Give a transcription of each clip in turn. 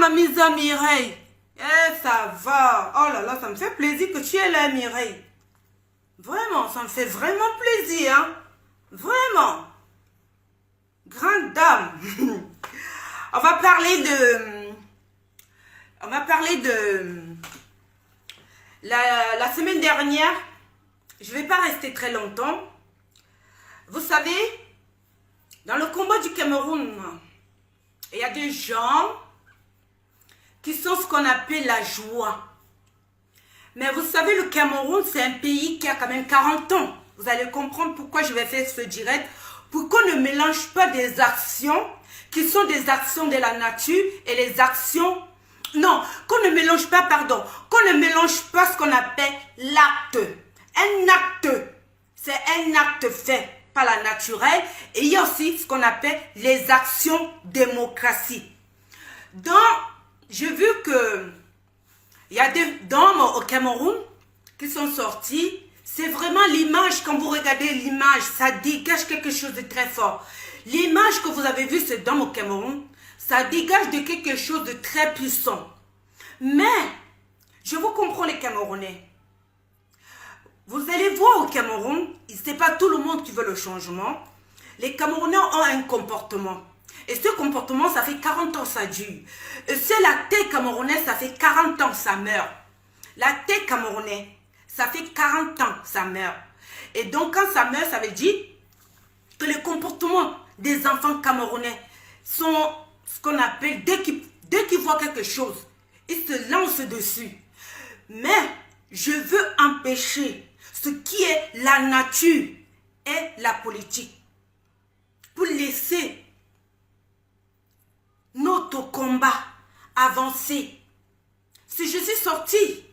mamie Mireille. Eh, ça va. Oh là là, ça me fait plaisir que tu es là, Mireille. Vraiment, ça me fait vraiment plaisir. Hein? Vraiment. Grande dame. On va parler de... La semaine dernière, je ne vais pas rester très longtemps. Vous savez, dans le combat du Cameroun, il y a des gens qui sont ce qu'on appelle la joie. Mais vous savez, le Cameroun, c'est un pays qui a quand même 40 ans. Vous allez comprendre pourquoi je vais faire ce direct. Pour qu'on ne mélange pas des actions qui sont des actions de la nature et les actions... Non, qu'on ne mélange pas, pardon, qu'on ne mélange pas ce qu'on appelle l'acte. Un acte, c'est un acte fait par la naturelle. Et il y a aussi ce qu'on appelle les actions démocratie. Donc, j'ai vu que il y a des dames au Cameroun qui sont sorties. C'est vraiment l'image, quand vous regardez l'image, ça dégage quelque chose de très fort. L'image que vous avez vue, ces dames au Cameroun, ça dégage de quelque chose de très puissant. Mais, je vous comprends les Camerounais. Vous allez voir au Cameroun, ce n'est pas tout le monde qui veut le changement. Les Camerounais ont un comportement. Et ce comportement, ça fait 40 ans ça dure. Et c'est la tête camerounaise, ça fait 40 ans ça meurt. La tête camerounaise, ça fait 40 ans ça meurt. Et donc quand ça meurt, ça veut dire que les comportements des enfants camerounais sont ce qu'on appelle, dès qu'ils voient quelque chose, ils se lancent dessus. Mais je veux empêcher ce qui est la nature et la politique pour laisser notre combat avancer. Si je suis sortie,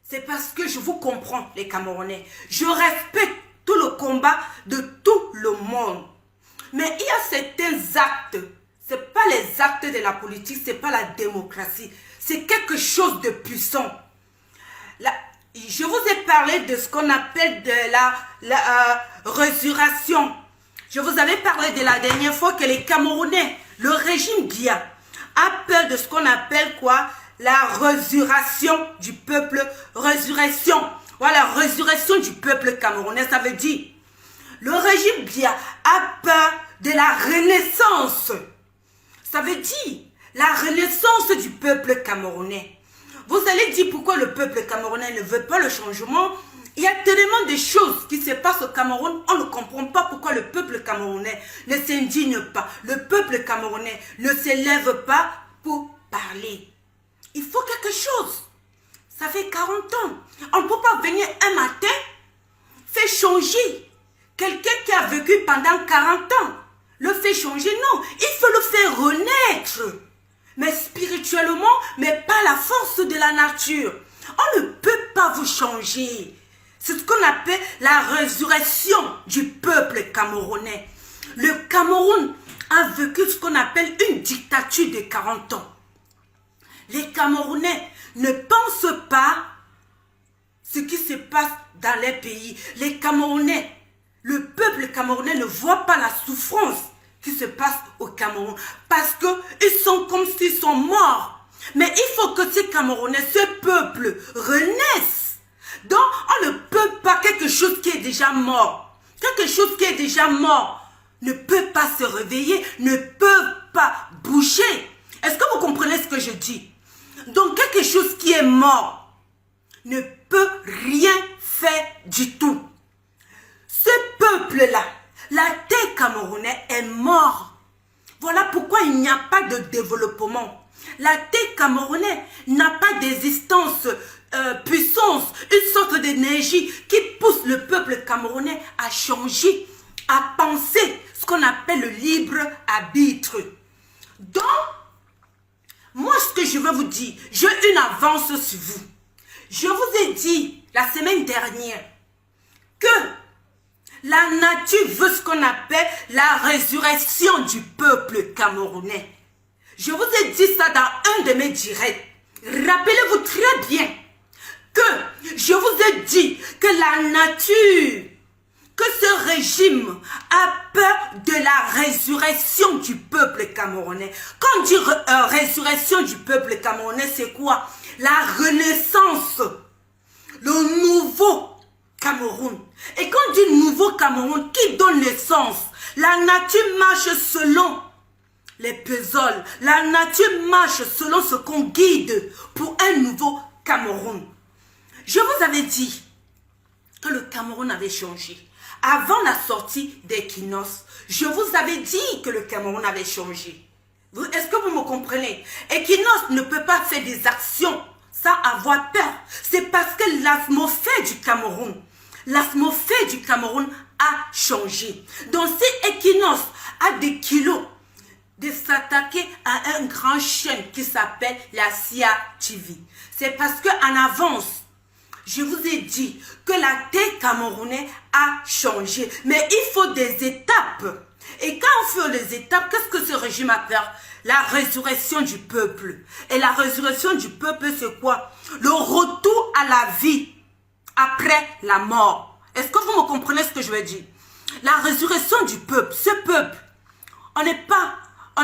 c'est parce que je vous comprends, les Camerounais. Je respecte tout le combat de tout le monde. Mais il y a certains actes, ce n'est pas les actes de la politique, ce n'est pas la démocratie. C'est quelque chose de puissant. Je vous ai parlé de ce qu'on appelle de la résurrection. Je vous avais parlé de la dernière fois que les Camerounais, le régime Biya, a peur de ce qu'on appelle quoi? La résurrection du peuple. Résurrection. Voilà, résurrection du peuple camerounais. Ça veut dire, le régime Biya a peur de la renaissance. Ça veut dire, la renaissance du peuple camerounais. Vous allez dire pourquoi le peuple camerounais ne veut pas le changement. Il y a tellement de choses qui se passent au Cameroun, on ne comprend pas pourquoi le peuple camerounais ne s'indigne pas. Le peuple camerounais ne se lève pas pour parler. Il faut quelque chose. Ça fait 40 ans. On ne peut pas venir un matin faire changer quelqu'un qui a vécu pendant 40 ans. Le fait changer, non. Il faut le faire renaître. Mais spirituellement, mais pas la force de la nature. On ne peut pas vous changer. C'est ce qu'on appelle la résurrection du peuple camerounais. Le Cameroun a vécu ce qu'on appelle une dictature de 40 ans. Les Camerounais ne pensent pas ce qui se passe dans les pays. Les Camerounais, le peuple camerounais ne voit pas la souffrance qui se passe au Cameroun. Parce qu'ils sont comme s'ils sont morts. Mais il faut que ces Camerounais, ce peuple, renaissent. Donc, on ne peut pas, quelque chose qui est déjà mort, quelque chose qui est déjà mort, ne peut pas se réveiller, ne peut pas bouger. Est-ce que vous comprenez ce que je dis? Donc, quelque chose qui est mort ne peut rien faire du tout. Ce peuple-là, la terre camerounaise est mort. Voilà pourquoi il n'y a pas de développement. La terre camerounaise n'a pas d'existence, puissance, une sorte d'énergie qui pousse le peuple camerounais à changer, à penser ce qu'on appelle le libre arbitre. Donc, moi ce que je veux vous dire, j'ai une avance sur vous. Je vous ai dit la semaine dernière que la nature veut ce qu'on appelle la résurrection du peuple camerounais. Je vous ai dit ça dans un de mes directs. Rappelez-vous très bien que je vous ai dit que la nature, que ce régime a peur de la résurrection du peuple camerounais. Quand on dit résurrection du peuple camerounais, c'est quoi? La renaissance, le nouveau Cameroun. Et quand on dit nouveau Cameroun, qui donne naissance? La nature marche selon les puzzles. La nature marche selon ce qu'on guide pour un nouveau Cameroun. Je vous avais dit que le Cameroun avait changé. Avant la sortie d'Equinox, je vous avais dit que le Cameroun avait changé. Est-ce que vous me comprenez? Equinox ne peut pas faire des actions sans avoir peur. C'est parce que l'atmosphère du Cameroun a changé. Donc si Equinox a des kilos de s'attaquer à un grand chaîne qui s'appelle la CIA TV, c'est parce qu'en avance, je vous ai dit que la terre camerounaise a changé. Mais il faut des étapes. Et quand on fait les étapes, qu'est-ce que ce régime a peur? La résurrection du peuple. Et la résurrection du peuple, c'est quoi? Le retour à la vie après la mort. Est-ce que vous me comprenez ce que je veux dire? La résurrection du peuple. Ce peuple, on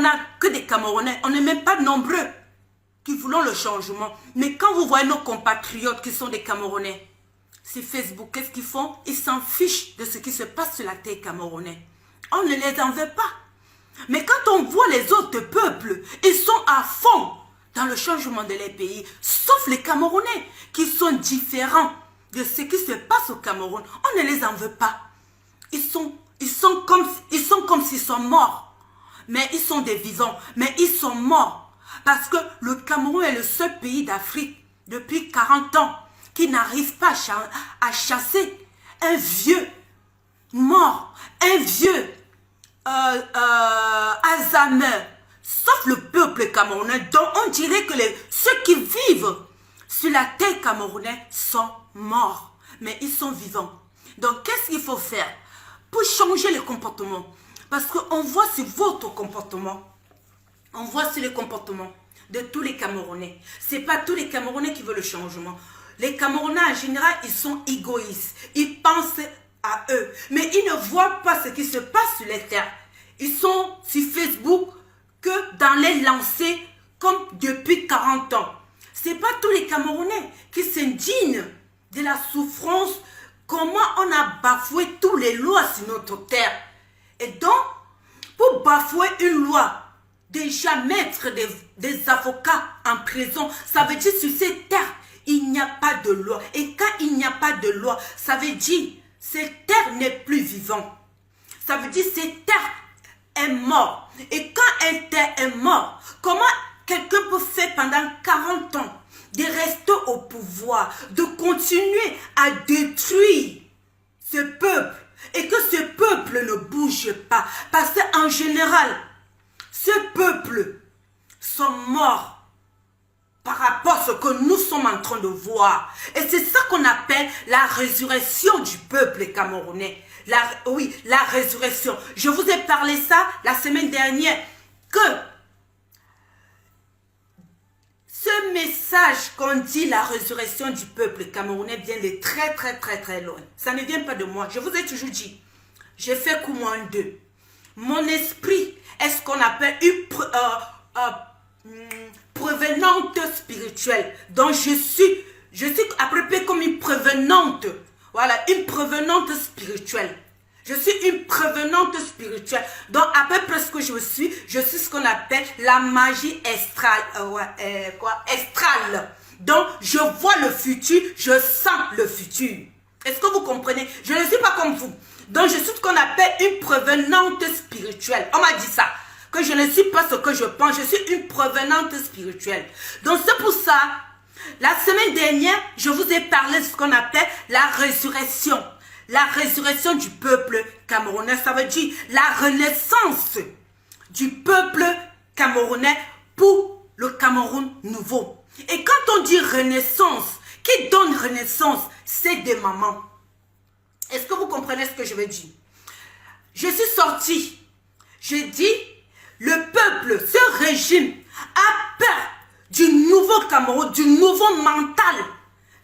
n'a que des Camerounais. On n'est même pas nombreux qui voulons le changement. Mais quand vous voyez nos compatriotes qui sont des Camerounais, sur Facebook, qu'est-ce qu'ils font? Ils s'en fichent de ce qui se passe sur la terre camerounaise. On ne les en veut pas. Mais quand on voit les autres peuples, ils sont à fond dans le changement de leur pays, sauf les Camerounais qui sont différents de ce qui se passe au Cameroun. On ne les en veut pas. Ils sont comme s'ils sont morts. Mais ils sont des vivants. Mais ils sont morts. Parce que le Cameroun est le seul pays d'Afrique depuis 40 ans qui n'arrive pas à chasser un vieux mort, un vieux Alzheimer, sauf le peuple camerounais. Donc on dirait que ceux qui vivent sur la terre camerounaise sont morts, mais ils sont vivants. Donc qu'est-ce qu'il faut faire pour changer les comportements? Parce qu'on voit sur votre comportement, on voit sur les comportements de tous les Camerounais. Ce n'est pas tous les Camerounais qui veulent le changement. Les Camerounais, en général, ils sont égoïstes. Ils pensent à eux. Mais ils ne voient pas ce qui se passe sur les terres. Ils sont sur Facebook que dans les lancers comme depuis 40 ans. Ce n'est pas tous les Camerounais qui s'indignent de la souffrance. Comment on a bafoué toutes les lois sur notre terre. Et donc, pour bafouer une loi, déjà mettre des avocats en prison, ça veut dire sur cette terre, il n'y a pas de loi. Et quand il n'y a pas de loi, ça veut dire cette terre n'est plus vivante. Ça veut dire cette terre est morte. Et quand une terre est morte, comment quelqu'un peut faire pendant 40 ans de rester au pouvoir, de continuer à détruire ce peuple et que ce peuple ne bouge pas? Parce qu'en général, ce peuple sont morts par rapport à ce que nous sommes en train de voir. Et c'est ça qu'on appelle la résurrection du peuple camerounais. Oui, la résurrection. Je vous ai parlé ça la semaine dernière, que ce message qu'on dit la résurrection du peuple camerounais vient de très très très très loin. Ça ne vient pas de moi. Je vous ai toujours dit, j'ai fait Kouman 2. Mon esprit est ce qu'on appelle une prévenante spirituelle. Donc je suis à peu près comme une prévenante. Voilà, une prévenante spirituelle. Je suis une prévenante spirituelle. Donc à peu près ce que je suis ce qu'on appelle la magie astrale. Astrale. Donc je vois le futur, je sens le futur. Est-ce que vous comprenez? Je ne suis pas comme vous. Donc je suis ce qu'on appelle une prévenante spirituelle. On m'a dit ça. Que je ne suis pas ce que je pense. Je suis une prévenante spirituelle. Donc c'est pour ça, la semaine dernière, je vous ai parlé de ce qu'on appelle la résurrection. La résurrection du peuple camerounais. Ça veut dire la renaissance du peuple camerounais pour le Cameroun nouveau. Et quand on dit renaissance, qui donne renaissance? C'est des mamans. Est-ce que vous comprenez ce que je veux dire? Je suis sortie. Je dis, le peuple, ce régime a peur du nouveau Cameroun, du nouveau mental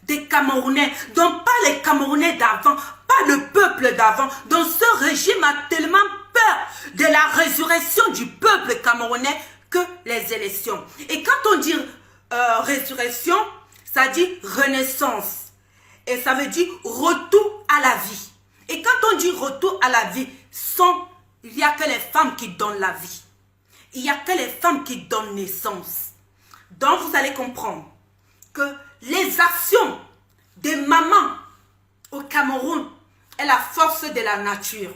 des Camerounais, donc pas les Camerounais d'avant, pas le peuple d'avant. Donc ce régime a tellement peur de la résurrection du peuple camerounais que les élections. Et quand on dit résurrection, ça dit renaissance. Et ça veut dire retour à la vie. Et quand on dit retour à la vie, il n'y a que les femmes qui donnent la vie. Il n'y a que les femmes qui donnent naissance. Donc vous allez comprendre que les actions des mamans au Cameroun est la force de la nature.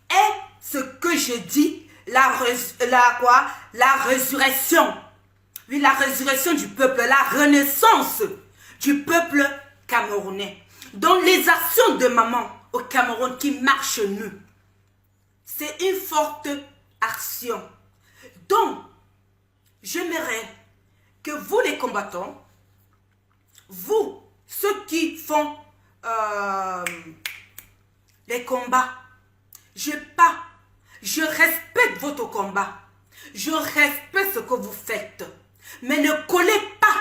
Et ce que je dis, la résurrection. Oui, la résurrection du peuple, la renaissance du peuple camerounais. Donc les actions de maman au Cameroun qui marchent nues, c'est une forte action. Donc, j'aimerais que vous les combattants, vous, ceux qui font les combats, je respecte votre combat. Je respecte ce que vous faites. Mais ne collez pas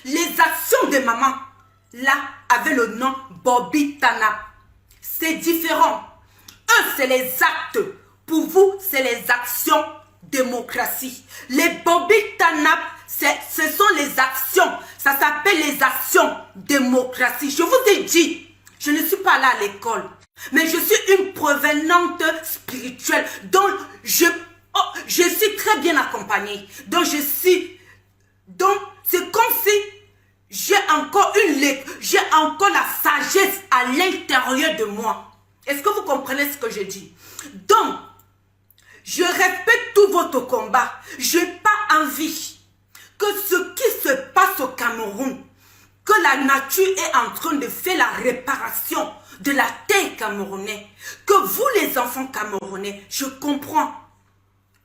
les actions de maman là avec le nom Bobby Tanap. C'est différent. Eux, c'est les actes. Pour vous, c'est les actions démocratie. Les Bobby Tanap, ce sont les actions. Ça s'appelle les actions démocratie. Je vous ai dit, je ne suis pas là à l'école. Mais je suis une provenante spirituelle. Donc, je suis très bien accompagnée. Donc, c'est comme si j'ai encore la sagesse à l'intérieur de moi. Est-ce que vous comprenez ce que je dis? Donc, je respecte tout votre combat. Je n'ai pas envie que ce qui se passe au Cameroun, que la nature est en train de faire la réparation de la terre camerounaise, que vous les enfants camerounais, je comprends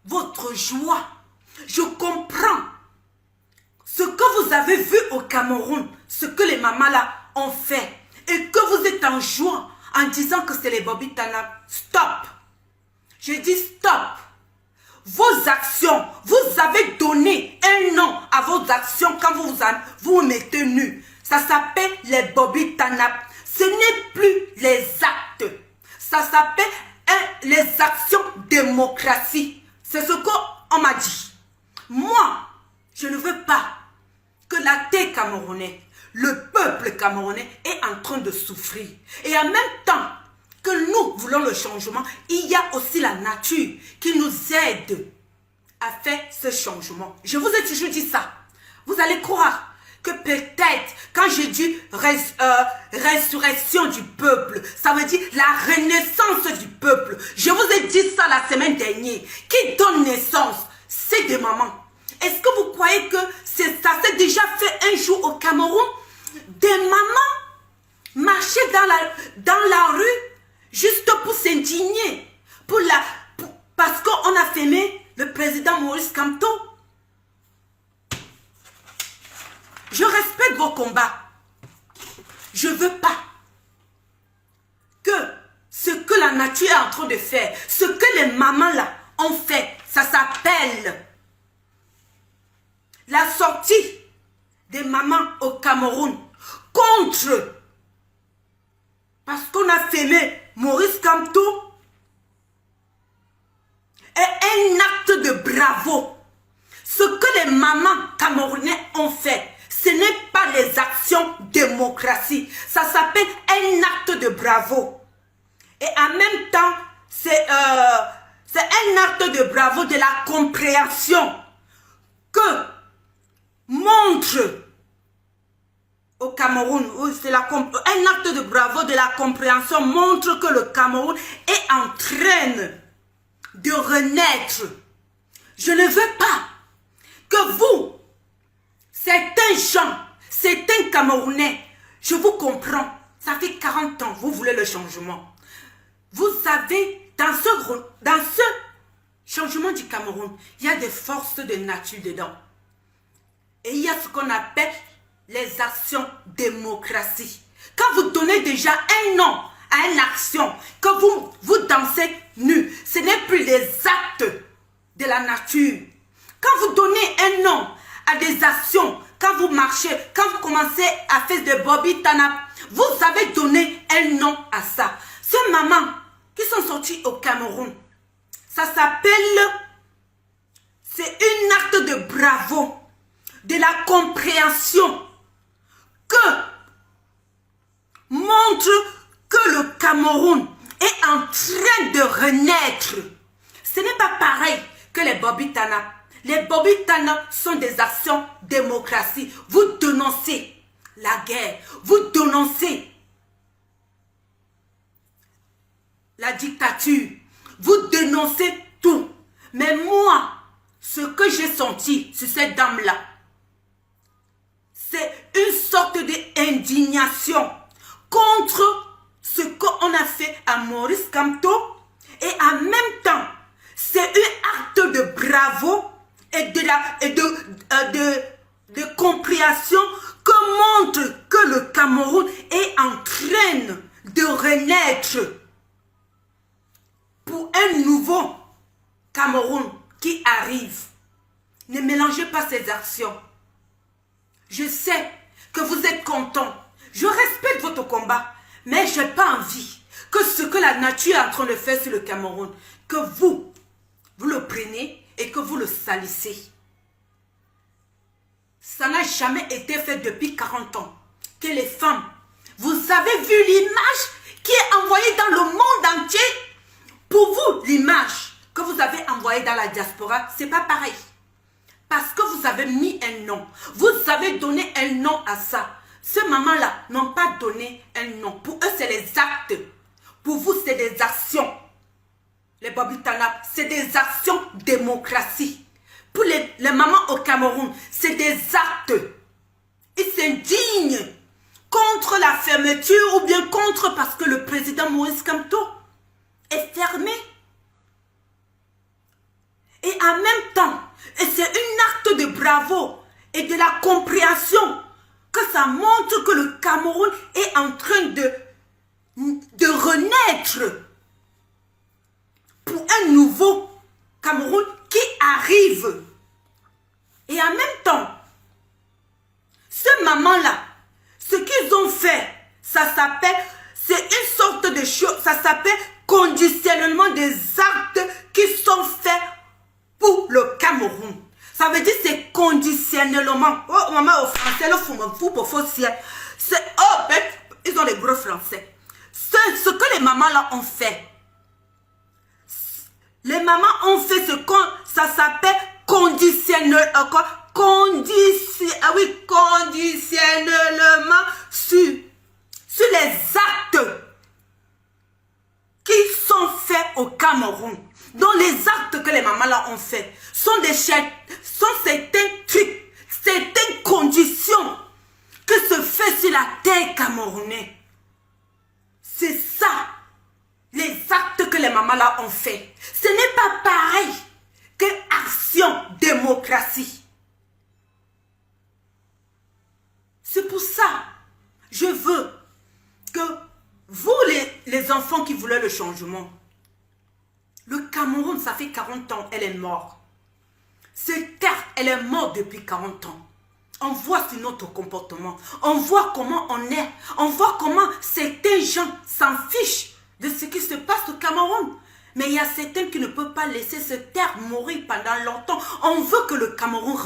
votre joie, je comprends ce que vous avez vu au Cameroun, ce que les mamans là ont fait, et que vous êtes en joie en disant que c'est les Bobby Tanap. Stop! Je dis stop! Vos actions, vous avez donné un nom à vos actions quand vous vous mettez nus. Ça s'appelle les Bobby Tanap. Ce n'est plus les actes. Ça s'appelle les actions démocratie. C'est ce qu'on m'a dit. Moi, je ne veux pas que la terre camerounaise, le peuple camerounais est en train de souffrir. Et en même temps que nous voulons le changement, il y a aussi la nature qui nous aide à faire ce changement. Je vous ai toujours dit ça. Vous allez croire que peut-être, quand je dis résurrection du peuple, ça veut dire la renaissance du peuple. Je vous ai dit ça la semaine dernière. Qui donne naissance? C'est des mamans. Est-ce que vous croyez que ça s'est déjà fait un jour au Cameroun? Des mamans marchaient dans la rue juste pour s'indigner, parce qu'on a fermé le président Maurice Kamto. Je respecte vos combats. Je ne veux pas que ce que la nature est en train de faire, ce que les mamans là ont fait, ça s'appelle la sortie des mamans au Cameroun contre, parce qu'on a fermé Maurice Kamto, est un acte de bravo. Ce que les mamans camerounais ont fait, ce n'est pas les actions démocratie. Ça s'appelle un acte de bravo. Et en même temps, c'est un acte de bravo de la compréhension que montre au Cameroun. Un acte de bravo de la compréhension montre que le Cameroun est en train de renaître. Je ne veux pas que vous, certains gens, certains Camerounais, je vous comprends, ça fait 40 ans, vous voulez le changement. Vous savez, dans ce changement du Cameroun, il y a des forces de nature dedans. Et il y a ce qu'on appelle les actions démocratie. Quand vous donnez déjà un nom à une action, que vous dansez nu, ce n'est plus les actes de la nature. Quand vous donnez un nom à des actions quand vous marchez, quand vous commencez à faire de Bobby Tanap, vous avez donné un nom à ça. Ces mamans qui sont sorties au Cameroun, ça s'appelle, c'est un acte de bravo, de la compréhension que montre que le Cameroun est en train de renaître. Ce n'est pas pareil que les Bobby Tanap. Les Bobby Tanap sont des actions démocratie. Vous dénoncez la guerre, vous dénoncez la dictature, vous dénoncez tout. Mais moi, ce que j'ai senti sur cette dame-là, c'est une sorte d'indignation contre ce qu'on a fait à Maurice Kamto et en même temps, c'est un acte de bravo et de compréhension que montre que le Cameroun est en train de renaître pour un nouveau Cameroun qui arrive. Ne mélangez pas ces actions. Je sais que vous êtes contents. Je respecte votre combat. Mais je n'ai pas envie que ce que la nature est en train de faire sur le Cameroun, que vous le prenez et que vous le salissez. Ça n'a jamais été fait depuis 40 ans. Que les femmes, vous avez vu l'image qui est envoyée dans le monde entier. Pour vous, l'image que vous avez envoyée dans la diaspora, ce n'est pas pareil. Parce que vous avez mis un nom. Vous avez donné un nom à ça. Ces mamans-là n'ont pas donné un nom. Pour eux, c'est les actes. Pour vous, c'est des actions. Les Bobby Tanap, c'est des actions démocratie. Pour les mamans au Cameroun, c'est des actes. Ils s'indignent contre la fermeture ou bien contre parce que le président Maurice Kamto est fermé. Et en même temps, et c'est un acte de bravo et de la compréhension que ça montre que le Cameroun est en train de renaître pour un nouveau Cameroun qui arrive. Et en même temps, ce maman-là, ce qu'ils ont fait, ça s'appelle, c'est une sorte de chose, ça s'appelle conditionnement des actes qui sont faits pour le Cameroun. Ça veut dire c'est conditionnellement. Oh, maman, au français, le fou pour faux ciel. Oh, ben, ils ont les gros français. Ce que les mamans là ont fait. Les mamans ont fait ce qu'on, ça s'appelle conditionnellement sur les actes qui sont faits au Cameroun. Donc les actes que les mamans là ont fait sont certains trucs, certaines conditions que se fait sur la terre camerounaise. C'est ça, les actes que les mamans là ont fait. Ce n'est pas pareil que action démocratie. C'est pour ça, je veux que vous les enfants qui voulaient le changement, le Cameroun, ça fait 40 ans, elle est morte. Cette terre, elle est morte depuis 40 ans. On voit sur notre comportement. On voit comment on est. On voit comment certains gens s'en fichent de ce qui se passe au Cameroun. Mais il y a certains qui ne peuvent pas laisser cette terre mourir pendant longtemps. On veut que le Cameroun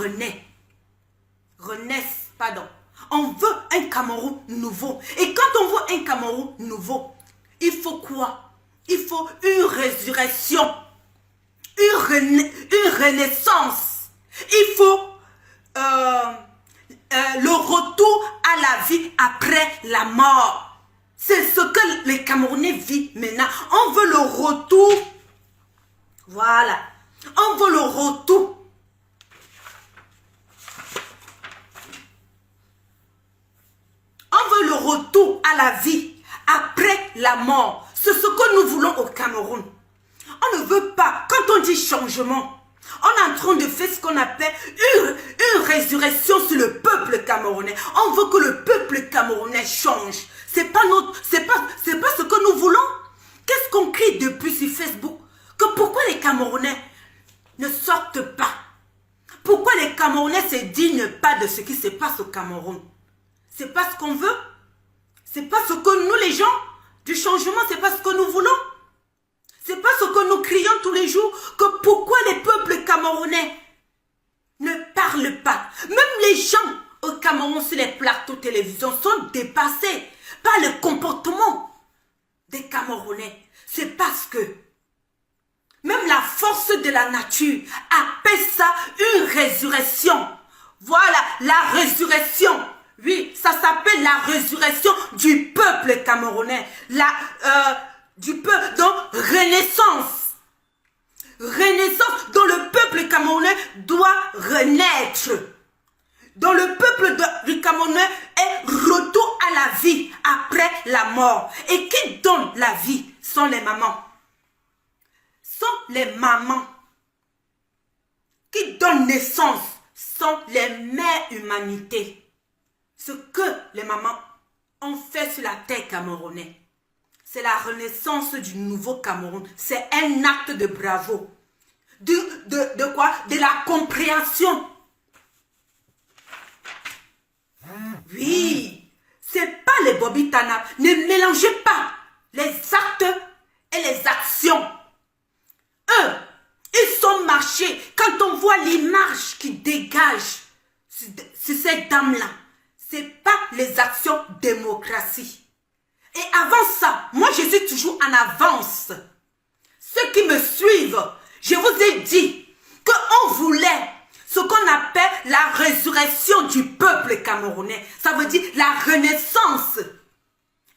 renaisse, pardon. On veut un Cameroun nouveau. Et quand on veut un Cameroun nouveau, il faut quoi? Il faut une résurrection, une renaissance. Il faut le retour à la vie après la mort. C'est ce que les Camerounais vivent maintenant. On veut le retour. Voilà. On veut le retour. On veut le retour à la vie après la mort. C'est ce que nous voulons au Cameroun. On ne veut pas, quand on dit changement, on est en train de faire ce qu'on appelle une résurrection sur le peuple camerounais. On veut que le peuple camerounais change. C'est pas ce que nous voulons. Qu'est-ce qu'on crie depuis sur Facebook? Que pourquoi les Camerounais ne sortent pas? Pourquoi les Camerounais ne se dignent pas de ce qui se passe au Cameroun? C'est pas ce qu'on veut. C'est pas ce que nous, les gens du changement, c'est pas ce que nous voulons. C'est pas ce que nous crions tous les jours. Que pourquoi les peuples camerounais ne parlent pas? Même les gens au Cameroun sur les plateaux de télévision sont dépassés par le comportement des Camerounais. C'est parce que même la force de la nature appelle ça une résurrection. Voilà, la résurrection. Oui, ça s'appelle la résurrection du peuple camerounais. Du peuple, donc renaissance. Renaissance dont le peuple camerounais doit renaître. Dont le peuple du Camerounais est retour à la vie après la mort. Et qui donne la vie sont les mamans. Sont les mamans. Qui donnent naissance sont les mères humanités. Ce que les mamans ont fait sur la terre camerounaise, c'est la renaissance du nouveau Cameroun. C'est un acte de bravo. De quoi? De la compréhension. Oui, c'est pas les Bobby Tanap. Ne mélangez pas les actes et les actions. Eux, ils sont marchés. Quand on voit l'image qui dégage sur cette dame-là, c'est pas les actions démocratie. Et avant ça, moi je suis toujours en avance. Ceux qui me suivent, je vous ai dit qu'on voulait ce qu'on appelle la résurrection du peuple camerounais. Ça veut dire la renaissance.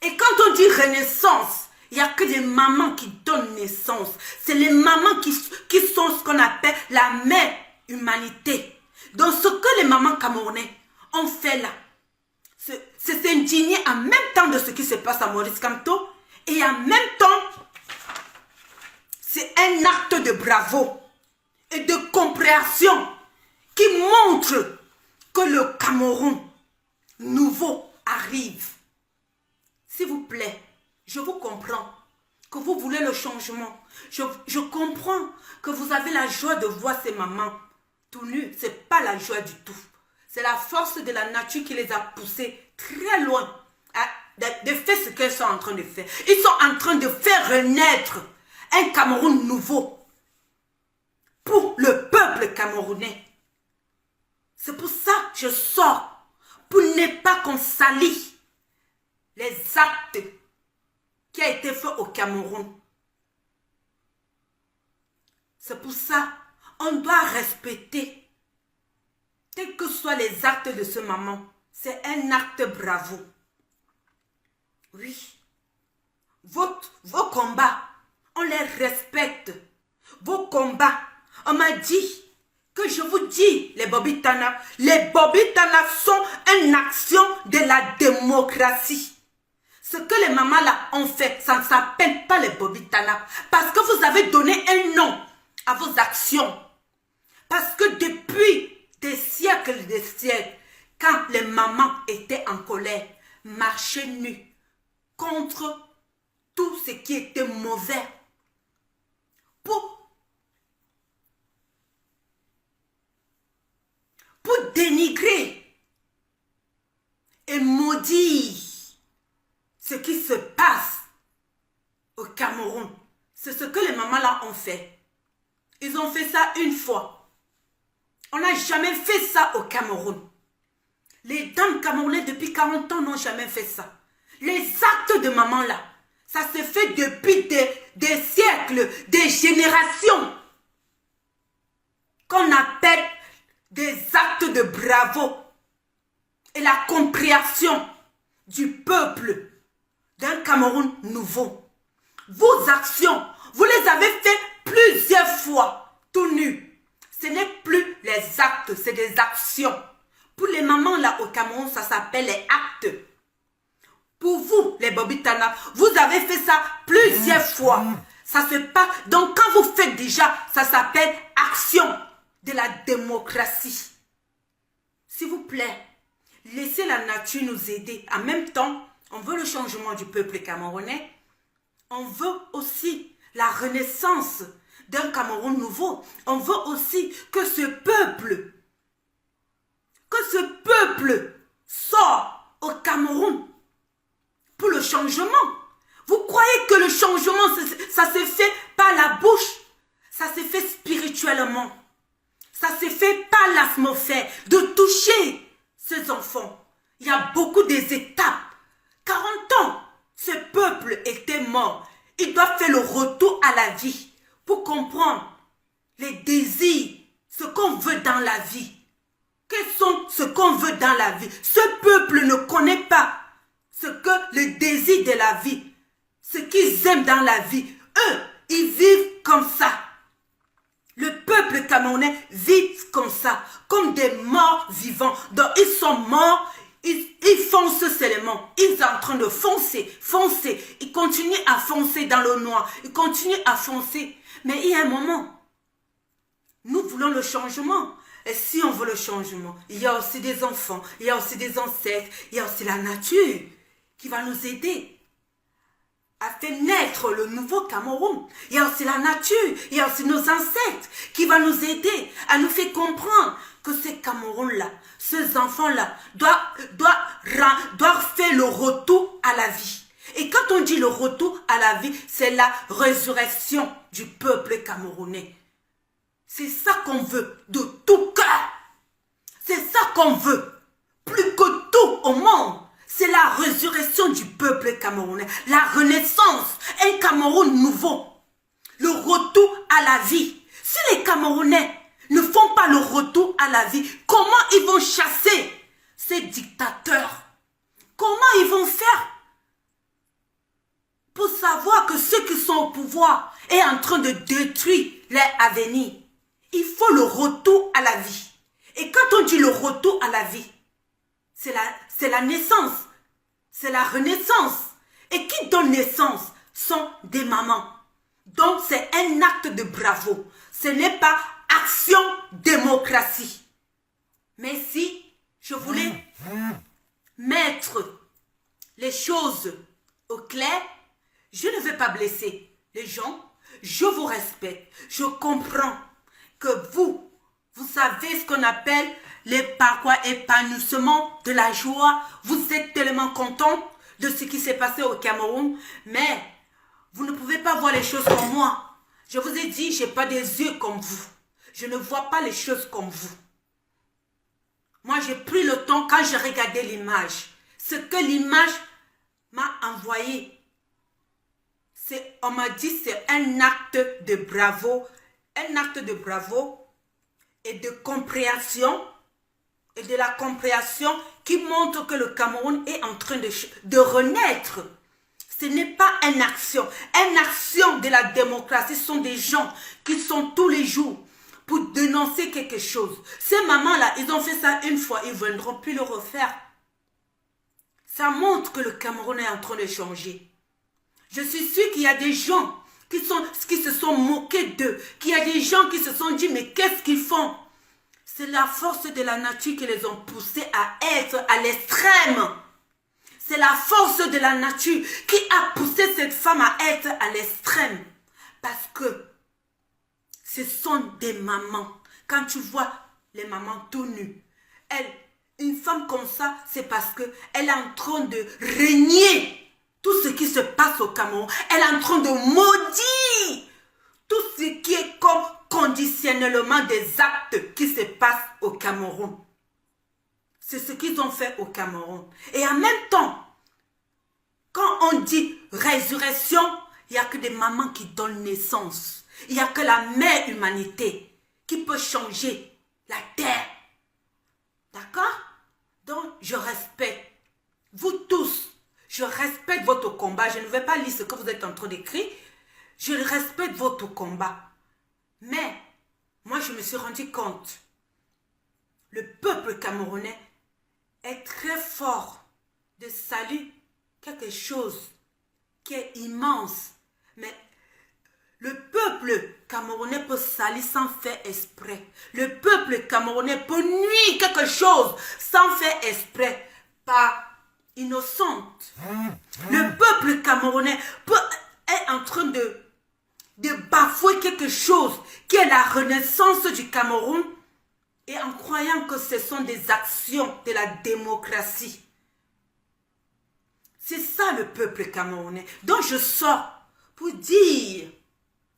Et quand on dit renaissance, il n'y a que des mamans qui donnent naissance. C'est les mamans qui sont ce qu'on appelle la mère humanité. Donc ce que les mamans camerounais ont fait là, c'est s'indigner en même temps de ce qui se passe à Maurice Kamto et en même temps, c'est un acte de bravo et de compréhension qui montre que le Cameroun nouveau arrive. S'il vous plaît, je vous comprends que vous voulez le changement. Je comprends que vous avez la joie de voir ces mamans tout nues. Ce n'est pas la joie du tout. C'est la force de la nature qui les a poussées très loin de faire ce qu'elles sont en train de faire. Ils sont en train de faire renaître un Cameroun nouveau pour le peuple camerounais. C'est pour ça que je sors, pour ne pas qu'on salit les actes qui ont été faits au Cameroun. C'est pour ça qu'on doit respecter quels que soient les actes de ce maman. C'est un acte bravo. Oui. Vos combats, on les respecte. Vos combats, on m'a dit que je vous dis, les Bobby Tanap sont une action de la démocratie. Ce que les mamans là ont fait, ça ne s'appelle pas les Bobby Tanap. Parce que vous avez donné un nom à vos actions. Parce que depuis des siècles, quand les mamans étaient en colère, marchaient nues contre tout ce qui était mauvais, pour dénigrer et maudire ce qui se passe au Cameroun. C'est ce que les mamans là ont fait. Ils ont fait ça une fois. On n'a jamais fait ça au Cameroun. Les dames camerounaises depuis 40 ans n'ont jamais fait ça. Les actes de maman là, ça se fait depuis des siècles, des générations, qu'on appelle des actes de bravo et la compréhension du peuple d'un Cameroun nouveau. Vos actions, vous les avez fait plusieurs fois, tout nus. Ce n'est plus les actes, c'est des actions. Pour les mamans là au Cameroun, ça s'appelle les actes. Pour vous, les Bobby Tanap, vous avez fait ça plusieurs fois. Ça se passe. Donc quand vous faites déjà, ça s'appelle action de la démocratie. S'il vous plaît, laissez la nature nous aider. En même temps, on veut le changement du peuple camerounais. On veut aussi la renaissance d'un Cameroun nouveau. On veut aussi que ce peuple que ce peuple sort au Cameroun pour le changement. Vous croyez que le changement, ça se fait par la bouche? Ça se fait spirituellement. Ça se fait par l'atmosphère, de toucher ces enfants. Il y a beaucoup des étapes. 40 ans, ce peuple était mort. Il doit faire le retour à la vie pour comprendre les désirs, ce qu'on veut dans la vie. Quels sont ce qu'on veut dans la vie? Ce peuple ne connaît pas ce que le désir de la vie, ce qu'ils aiment dans la vie. Eux, ils vivent comme ça. Le peuple camerounais vit comme ça, comme des morts vivants. Donc ils sont morts, ils foncent seulement. Ils sont en train de foncer. Ils continuent à foncer dans le noir. Ils continuent à foncer. Mais il y a un moment, nous voulons le changement. Et si on veut le changement, il y a aussi des enfants, il y a aussi des ancêtres, il y a aussi la nature qui va nous aider à faire naître le nouveau Cameroun. Il y a aussi la nature, il y a aussi nos ancêtres qui va nous aider à nous faire comprendre que ces Cameroun-là, ces enfants-là doivent faire le retour à la vie. Et quand on dit le retour à la vie, c'est la résurrection du peuple camerounais. C'est ça qu'on veut de tout cœur. C'est ça qu'on veut. Plus que tout au monde. C'est la résurrection du peuple camerounais. La renaissance. Un Cameroun nouveau. Le retour à la vie. Si les Camerounais ne font pas le retour à la vie, comment ils vont chasser ces dictateurs? Comment ils vont faire pour savoir que ceux qui sont au pouvoir est en train de détruire leur avenir? Il faut le retour à la vie. Et quand on dit le retour à la vie, c'est la naissance. C'est la renaissance. Et qui donne naissance sont des mamans. Donc c'est un acte de bravo. Ce n'est pas action démocratie. Mais si je voulais mettre les choses au clair, je ne vais pas blesser les gens. Je vous respecte. Je comprends que vous savez ce qu'on appelle l'épanouissement de la joie. Vous êtes tellement content de ce qui s'est passé au Cameroun, mais vous ne pouvez pas voir les choses comme moi. Je vous ai dit, je n'ai pas des yeux comme vous. Je ne vois pas les choses comme vous. Moi, j'ai pris le temps quand j'ai regardé l'image. Ce que l'image m'a envoyé, on m'a dit c'est un acte de bravo. Un acte de bravo et de compréhension et de la compréhension qui montre que le Cameroun est en train de renaître. Ce n'est pas une action. Une action de la démocratie, ce sont des gens qui sont tous les jours pour dénoncer quelque chose. Ces mamans-là, ils ont fait ça une fois, ils ne viendront plus le refaire. Ça montre que le Cameroun est en train de changer. Je suis sûre qu'il y a des gens qui se sont moqués d'eux, qu'il y a des gens qui se sont dit, mais qu'est-ce qu'ils font? C'est la force de la nature qui les ont poussés à être à l'extrême. C'est la force de la nature qui a poussé cette femme à être à l'extrême. Parce que ce sont des mamans. Quand tu vois les mamans tout nues, une femme comme ça, c'est parce qu'elle est en train de régner tout ce qui se passe au Cameroun. Elle est en train de maudire tout ce qui est comme conditionnellement des actes qui se passent au Cameroun. C'est ce qu'ils ont fait au Cameroun. Et en même temps, quand on dit résurrection, il n'y a que des mamans qui donnent naissance. Il n'y a que la mère humanité qui peut changer la terre. D'accord? Donc, je respecte vous tous. Je respecte votre combat. Je ne vais pas lire ce que vous êtes en train d'écrire. Je respecte votre combat. Mais, moi, je me suis rendu compte. Le peuple camerounais est très fort de saluer quelque chose qui est immense. Mais le peuple camerounais peut salir sans faire exprès. Le peuple camerounais peut nuire quelque chose sans faire exprès. Par innocente. Le peuple camerounais est en train de bafouer quelque chose qui est la renaissance du Cameroun et en croyant que ce sont des actions de la démocratie. C'est ça le peuple camerounais. Donc je sors pour dire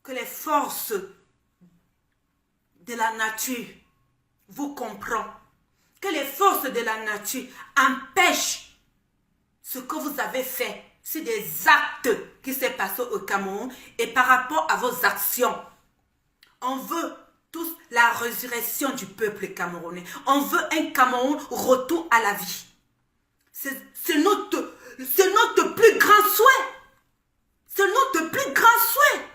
que les forces de la nature vous comprennent, que les forces de la nature empêchent ce que vous avez fait. C'est des actes qui s'est passé au Cameroun et par rapport à vos actions, on veut tous la résurrection du peuple camerounais. On veut un Cameroun retour à la vie. C'est notre plus grand souhait. C'est notre plus grand souhait.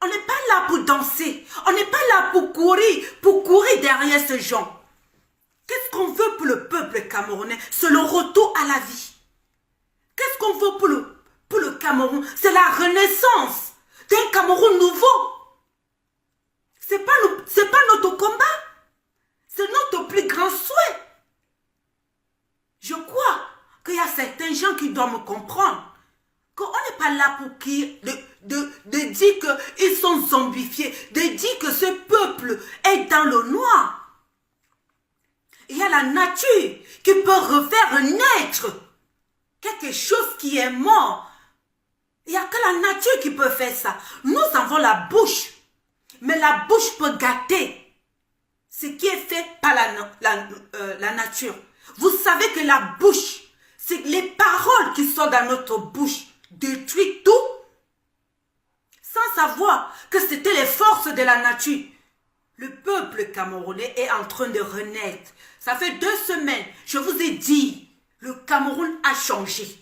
On n'est pas là pour danser. On n'est pas là pour courir derrière ce genre. Qu'est-ce qu'on veut pour le peuple camerounais? C'est le retour à la vie. Qu'est-ce qu'on veut pour le Cameroun? C'est la renaissance d'un Cameroun nouveau. C'est pas notre combat. C'est notre plus grand souhait. Je crois qu'il y a certains gens qui doivent me comprendre. Qu'on n'est pas là pour de dire qu'ils sont zombifiés, de dire que ce peuple est dans le noir. Il y a la nature qui peut refaire naître quelque chose qui est mort. Il n'y a que la nature qui peut faire ça. Nous avons la bouche, mais la bouche peut gâter ce qui est fait par la nature. Vous savez que la bouche, c'est les paroles qui sont dans notre bouche détruisent tout, sans savoir que c'était les forces de la nature. Le peuple camerounais est en train de renaître. Ça fait 2 semaines, je vous ai dit, le Cameroun a changé.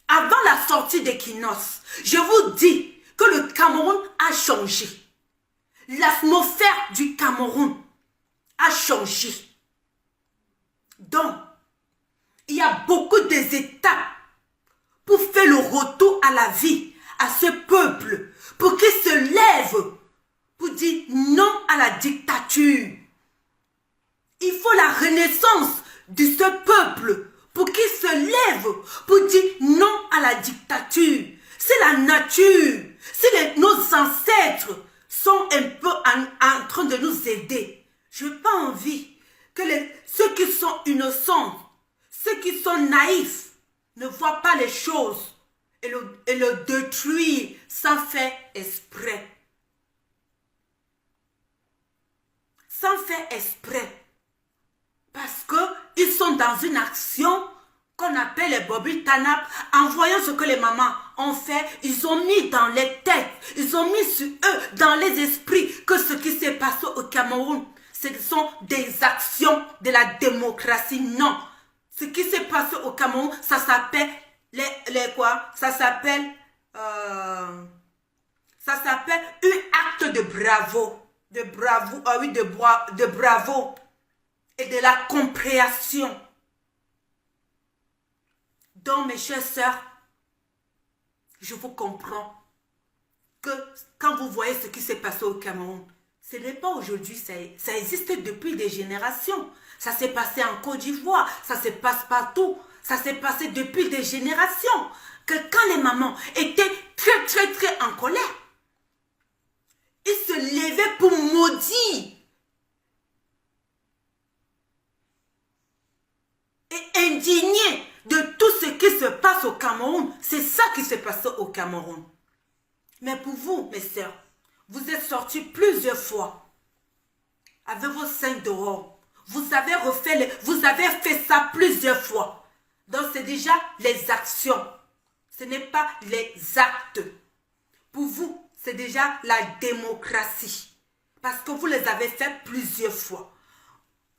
Avant la sortie d'Equinox, je vous dis que le Cameroun a changé. L'atmosphère du Cameroun a changé. Donc, il y a beaucoup d'étapes pour faire le retour à la vie à ce peuple, pour qu'il se lève, pour dire non à la dictature. Il faut la renaissance de ce peuple pour qu'il se lève, pour dire non à la dictature. C'est la nature, nos ancêtres sont un peu en train de nous aider. Je n'ai pas envie que ceux qui sont innocents, ceux qui sont naïfs, ne voient pas les choses et le détruire sans faire exprès. Sans faire exprès. Parce qu'ils sont dans une action qu'on appelle les Bobby Tanap. En voyant ce que les mamans ont fait, ils ont mis dans les têtes, ils ont mis sur eux, dans les esprits, que ce qui s'est passé au Cameroun, ce sont des actions de la démocratie. Non. Ce qui s'est passé au Cameroun, ça s'appelle ça s'appelle un acte de bravo. De bravo et de la compréhension. Donc, mes chères sœurs, je vous comprends que quand vous voyez ce qui s'est passé au Cameroun, ce n'est pas aujourd'hui, ça existe depuis des générations. Ça s'est passé en Côte d'Ivoire, ça se passe partout. Ça s'est passé depuis des générations. Que quand les mamans étaient très, très, très en colère, ils se levaient pour maudire et indigner de tout ce qui se passe au Cameroun. C'est ça qui s'est passé au Cameroun. Mais pour vous, mes sœurs, vous êtes sortis plusieurs fois avec vos seins dehors. Vous avez fait ça plusieurs fois. Donc c'est déjà les actions. Ce n'est pas les actes. Pour vous, c'est déjà la démocratie. Parce que vous les avez fait plusieurs fois.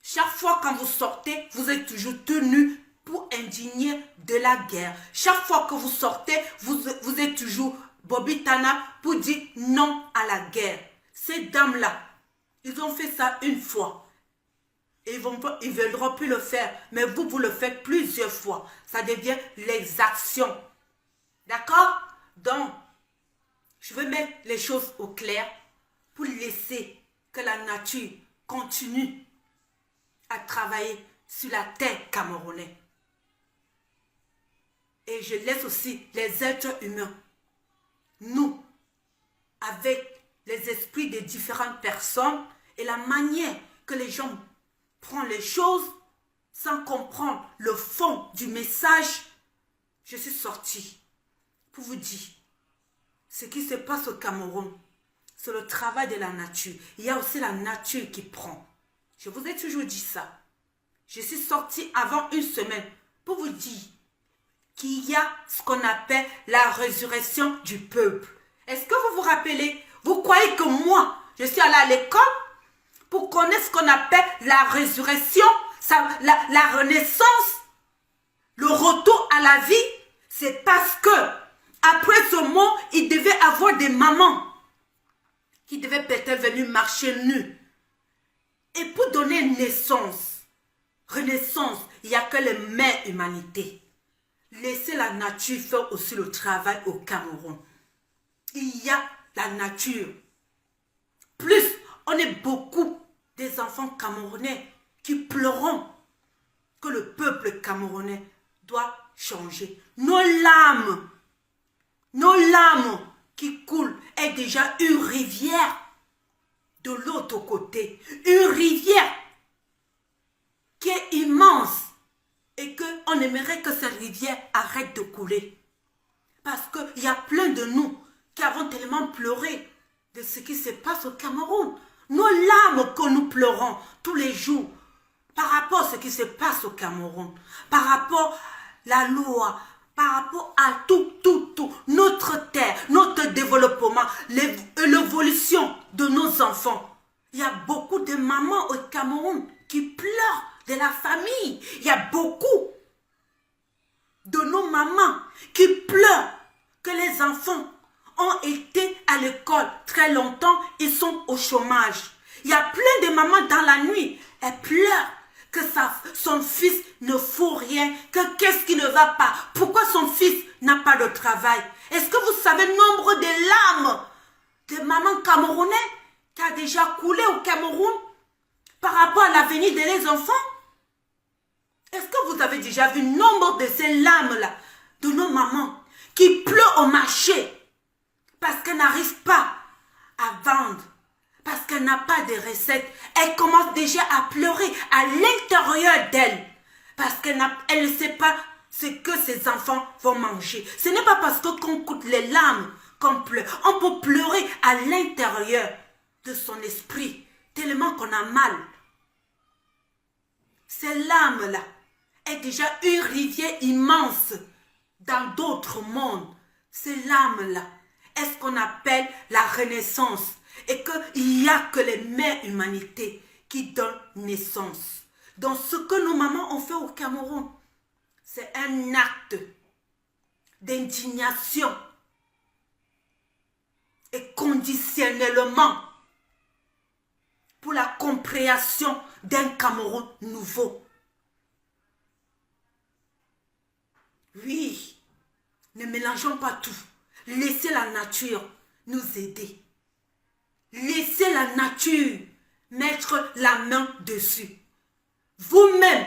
Chaque fois quand vous sortez, vous êtes toujours tenus pour indigner de la guerre. Chaque fois que vous sortez, vous êtes toujours Bobby Tana pour dire non à la guerre. Ces dames-là, ils ont fait ça une fois. Et ils ne viendront plus le faire. Mais vous le faites plusieurs fois. Ça devient l'exaction. D'accord? Donc, je veux mettre les choses au clair pour laisser que la nature continue à travailler sur la terre camerounaise. Et je laisse aussi les êtres humains, nous, avec les esprits de différentes personnes et la manière que les gens prennent les choses sans comprendre le fond du message, je suis sortie pour vous dire ce qui se passe au Cameroun. C'est le travail de la nature. Il y a aussi la nature qui prend. Je vous ai toujours dit ça. Je suis sortie avant une semaine pour vous dire qu'il y a ce qu'on appelle la résurrection du peuple. Est-ce que vous vous rappelez? Vous croyez que moi, je suis allée à l'école pour connaître ce qu'on appelle la résurrection, la renaissance, le retour à la vie? C'est parce que après ce mot, il devait avoir des mamans qui devaient peut-être venir marcher nues. Et pour donner naissance, renaissance, il n'y a que les mères humanité. Laissez la nature faire aussi le travail au Cameroun. Il y a la nature. Plus, on est beaucoup des enfants camerounais qui pleuront que le peuple camerounais doit changer. Nos larmes qui coulent est déjà une rivière de l'autre côté. Une rivière qui est immense et qu'on aimerait que cette rivière arrête de couler. Parce qu'il y a plein de nous qui avons tellement pleuré de ce qui se passe au Cameroun. Nos larmes que nous pleurons tous les jours par rapport à ce qui se passe au Cameroun, par rapport à la loi, par rapport à tout, notre terre, notre développement, l'évolution de nos enfants. Il y a beaucoup de mamans au Cameroun qui pleurent de la famille. Il y a beaucoup de nos mamans qui pleurent que les enfants ont été à l'école très longtemps, ils sont au chômage. Il y a plein de mamans dans la nuit, elles pleurent que son fils ne fout rien, que qu'est-ce qui ne va pas, pourquoi son fils n'a pas de travail. Est-ce que vous savez le nombre de larmes de mamans camerounais qui a déjà coulé au Cameroun par rapport à l'avenir de les enfants? Est-ce que vous avez déjà vu le nombre de ces larmes-là de nos mamans qui pleurent au marché parce qu'elles n'arrivent pas à vendre, parce qu'elle n'a pas de recettes? Elle commence déjà à pleurer à l'intérieur d'elle parce qu'elle ne sait pas ce que ses enfants vont manger. Ce n'est pas parce qu'on coûte les larmes qu'on pleure. On peut pleurer à l'intérieur de son esprit tellement qu'on a mal. Ces larmes-là est déjà une rivière immense dans d'autres mondes. Ces larmes-là est ce qu'on appelle la renaissance. Et qu'il n'y a que les mères humanités qui donnent naissance. Donc ce que nos mamans ont fait au Cameroun, c'est un acte d'indignation et conditionnellement pour la compréhension d'un Cameroun nouveau. Oui, ne mélangeons pas tout. Laissez la nature nous aider. Laissez la nature mettre la main dessus. Vous-même,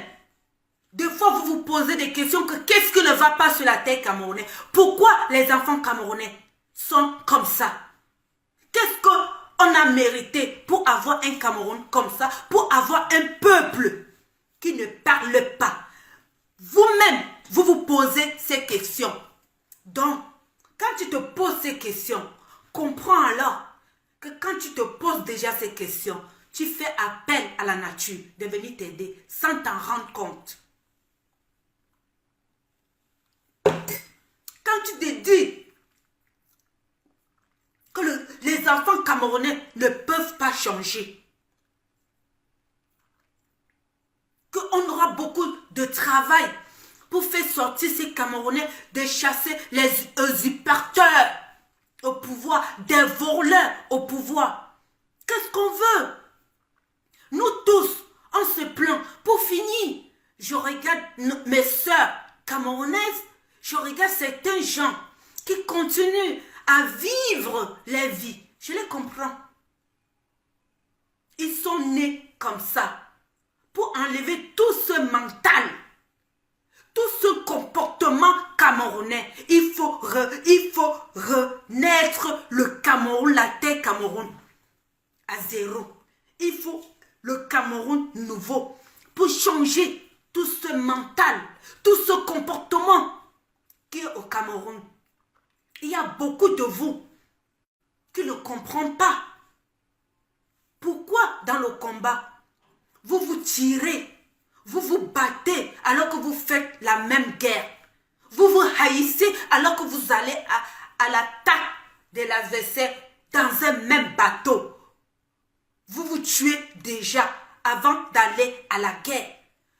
des fois vous vous posez des questions que qu'est-ce qui ne va pas sur la terre camerounaise? Pourquoi les enfants camerounais sont comme ça? Qu'est-ce qu'on a mérité pour avoir un Cameroun comme ça, pour avoir un peuple qui ne parle pas? Vous-même, vous vous posez ces questions. Donc, quand tu te poses ces questions, comprends alors que quand tu te poses déjà ces questions, tu fais appel à la nature de venir t'aider sans t'en rendre compte. Quand tu te dis que les enfants camerounais ne peuvent pas changer, qu'on aura beaucoup de travail pour faire sortir ces Camerounais, de chasser les usurpateurs au pouvoir, des voleurs au pouvoir. Qu'est-ce qu'on veut? Nous tous, on se plaint. Pour finir, je regarde mes sœurs camerounaises, je regarde certains gens qui continuent à vivre les vies. Je les comprends. Ils sont nés comme ça. Pour enlever tout ce mental, tout ce comportement camerounais, il faut renaître le Cameroun, la terre Cameroun à zéro. Il faut le Cameroun nouveau, pour changer tout ce mental, tout ce comportement qui est au Cameroun. Il y a beaucoup de vous qui ne comprennent pas. Pourquoi dans le combat, vous vous tirez, vous vous battez alors que vous faites la même guerre. Vous vous haïssez alors que vous allez à l'attaque de l'adversaire dans un même bateau. Vous vous tuez déjà avant d'aller à la guerre.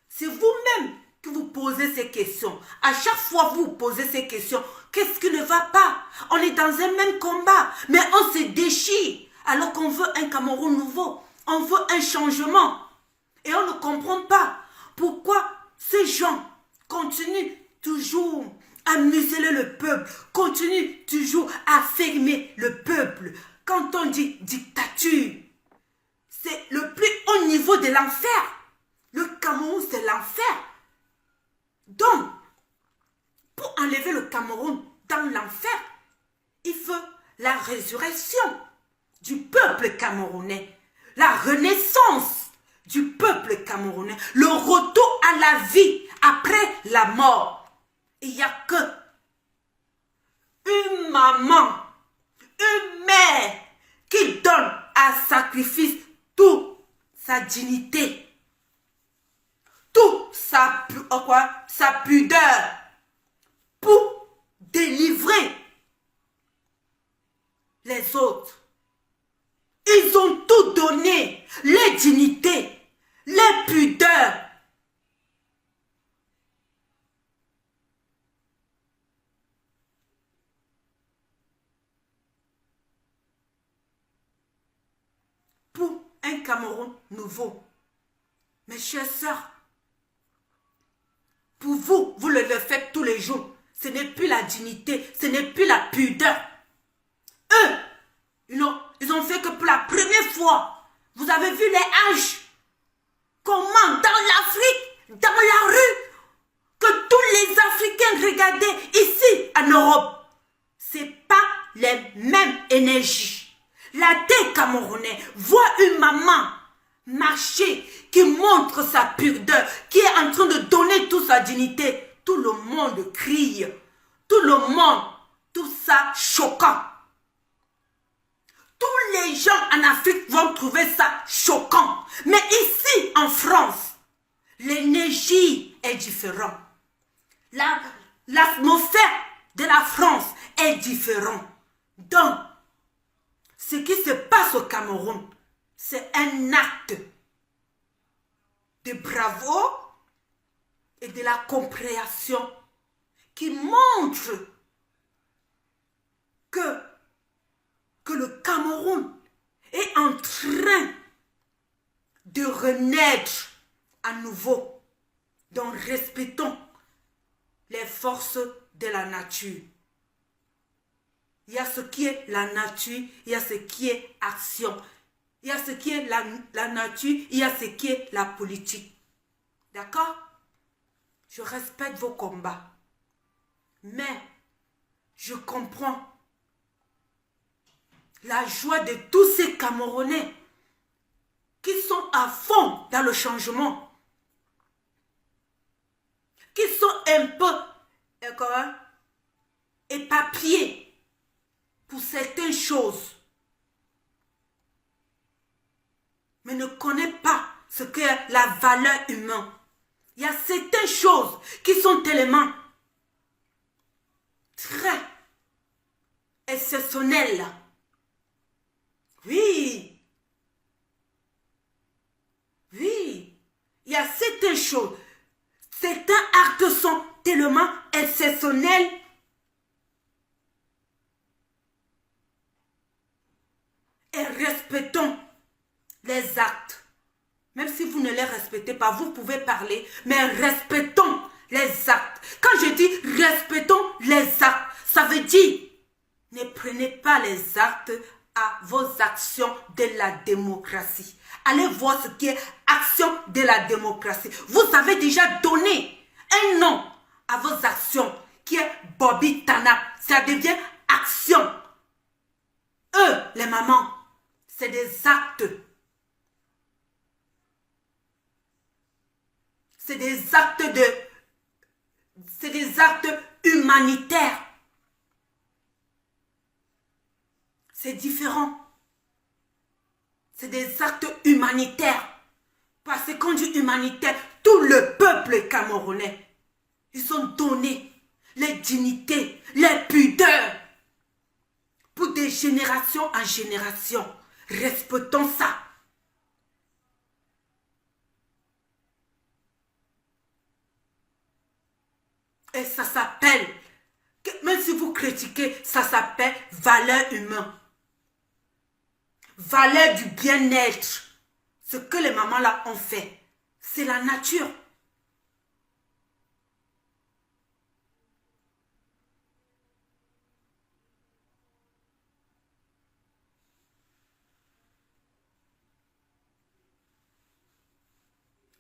C'est vous-même que vous posez ces questions. À chaque fois que vous posez ces questions, qu'est-ce qui ne va pas? On est dans un même combat, mais on se déchire alors qu'on veut un Cameroun nouveau. On veut un changement. Et on ne comprend pas pourquoi ces gens continuent toujours à museler le peuple, continuent toujours à fermer le peuple. Quand on dit dictature, c'est le plus haut niveau de l'enfer. Le Cameroun, c'est l'enfer. Donc, pour enlever le Cameroun dans l'enfer, il faut la résurrection du peuple camerounais, la renaissance du peuple camerounais, le retour à la vie après la mort. Il n'y a que une maman, une mère qui donne à sacrifice toute sa dignité, toute sa pudeur pour délivrer les autres. Ils ont tout donné, les dignités, les pudeurs. Pour un Cameroun nouveau. Mes chères sœurs, pour vous, vous le faites tous les jours. Ce n'est plus la dignité, ce n'est plus la pudeur. Eux, ils ont fait que pour la première fois, vous avez vu les âges. Comment dans l'Afrique, dans la rue, que tous les Africains regardaient ici en Europe. Ce n'est pas les mêmes énergies. La tête camerounaise voit une maman marcher qui montre sa pudeur, qui est en train de donner toute sa dignité. Tout le monde crie. Tout le monde, tout ça choquant. Tous les gens en Afrique vont trouver ça choquant. Mais ici, en France, l'énergie est différente. L'atmosphère de la France est différente. Donc, ce qui se passe au Cameroun, c'est un acte de bravoure et de la compréhension qui montre que le Cameroun est en train de renaître à nouveau. Donc respectons les forces de la nature. Il y a ce qui est la nature, il y a ce qui est action. Il y a ce qui est la nature, il y a ce qui est la politique. D'accord? Je respecte vos combats. Mais je comprends la joie de tous ces Camerounais qui sont à fond dans le changement, qui sont un peu éparpillés pour certaines choses, mais ne connaissent pas ce qu'est la valeur humaine. Il y a certaines choses qui sont tellement très exceptionnelles. Oui. Oui. Il y a certaines choses. Certains actes sont tellement exceptionnels. Et respectons les actes. Même si vous ne les respectez pas, vous pouvez parler, mais respectons les actes. Quand je dis respectons les actes, ça veut dire ne prenez pas les actes à vos actions de la démocratie. Allez voir ce qui est action de la démocratie. Vous avez déjà donné un nom à vos actions qui est Bobby Tanap. Ça devient action. Eux, les mamans, c'est des actes. c'est des actes humanitaires. C'est différent. C'est des actes humanitaires. Parce que quand on dit humanitaire, tout le peuple camerounais, ils ont donné les dignités, les pudeurs. Pour des générations en génération. Respectons ça. Et ça s'appelle, même si vous critiquez, ça s'appelle valeur humaine. Valeur du bien-être. Ce que les mamans là ont fait, c'est la nature.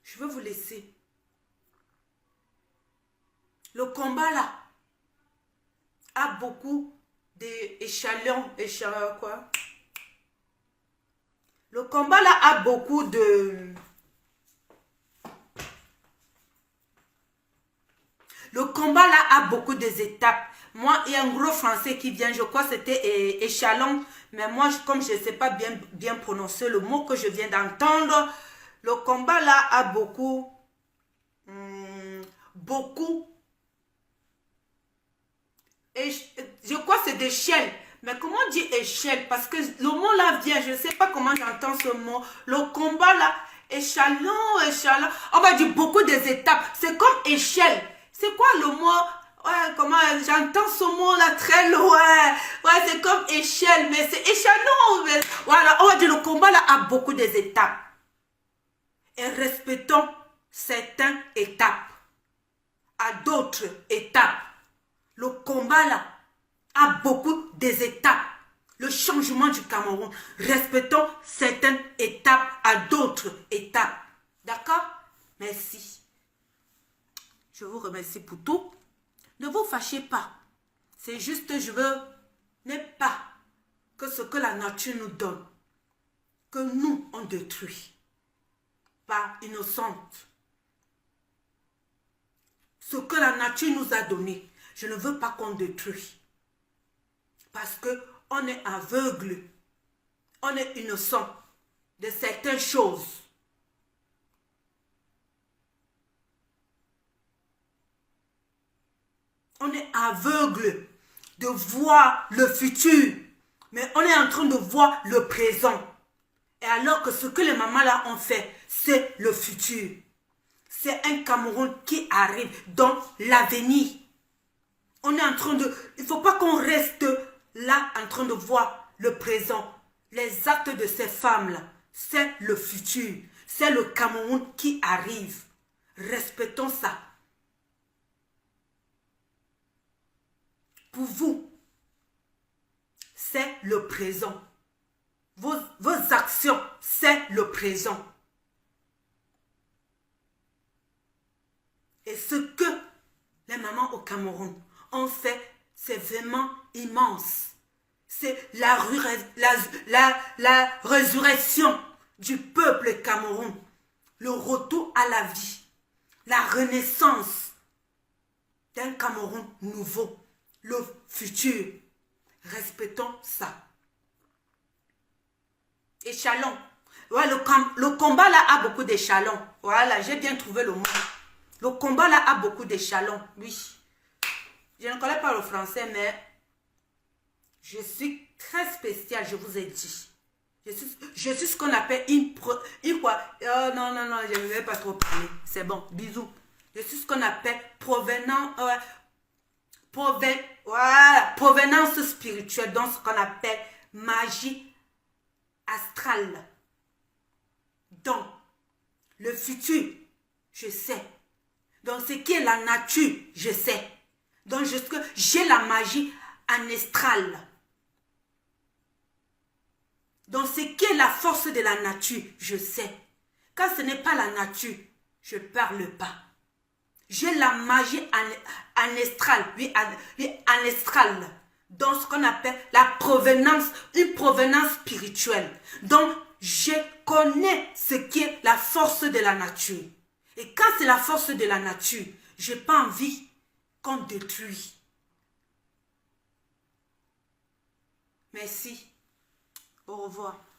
Je vais vous laisser. Le combat là a beaucoup d'échelons, quoi. Le combat là a beaucoup de... Le combat là a beaucoup d'étapes. Moi, il y a un gros français qui vient, je crois que c'était échelon, mais moi, comme je ne sais pas bien prononcer le mot que je viens d'entendre, le combat là a beaucoup, et je crois que c'est d'échelle. Mais comment on dit échelle? Parce que le mot là vient, je ne sais pas comment j'entends ce mot. Le combat là, échelon. On va dire beaucoup d'étapes. C'est comme échelle. C'est quoi le mot? Ouais, comment j'entends ce mot là très loin. Ouais, c'est comme échelle, mais c'est échelon. Mais, voilà, on va dire le combat là a beaucoup d'étapes. Et respectons certaines étapes. À d'autres étapes. Le combat là a beaucoup d'étapes. Le changement du Cameroun. Respectons certaines étapes à d'autres étapes. D'accord? Merci. Je vous remercie pour tout. Ne vous fâchez pas. C'est juste, je veux ne pas que ce que la nature nous donne, que nous, on détruit. Pas innocente. Ce que la nature nous a donné, je ne veux pas qu'on détruise. Parce qu'on est aveugle, on est innocent de certaines choses. On est aveugle de voir le futur, mais on est en train de voir le présent. Et alors que ce que les mamans là ont fait, c'est le futur. C'est un Cameroun qui arrive dans l'avenir. On est en train de... Il ne faut pas qu'on reste là en train de voir le présent. Les actes de ces femmes-là, c'est le futur. C'est le Cameroun qui arrive. Respectons ça. Pour vous, c'est le présent. Vos actions, c'est le présent. Et ce que les mamans au Cameroun ont fait, c'est vraiment immense. C'est la résurrection du peuple Cameroun. Le retour à la vie. La renaissance d'un Cameroun nouveau. Le futur. Respectons ça. Échelon. Ouais, le combat là a beaucoup d'échelons. Voilà, j'ai bien trouvé le mot. Le combat là a beaucoup d'échelons. Oui. Je ne connais pas le français, mais je suis très spéciale, je vous ai dit. Je suis ce qu'on appelle une quoi? Oh, non, je ne vais pas trop parler. C'est bon, bisous. Je suis ce qu'on appelle provenance spirituelle, donc ce qu'on appelle magie astrale. Donc, le futur, je sais. Donc, ce qui est la nature, je sais. Donc, j'ai la magie astrale. Donc, ce qui est la force de la nature, je sais. Quand ce n'est pas la nature, je ne parle pas. J'ai la magie astrale, oui, astrale. Donc, ce qu'on appelle une provenance spirituelle. Donc, je connais ce qui est la force de la nature. Et quand c'est la force de la nature, je n'ai pas envie qu'on détruise. Merci. Au revoir.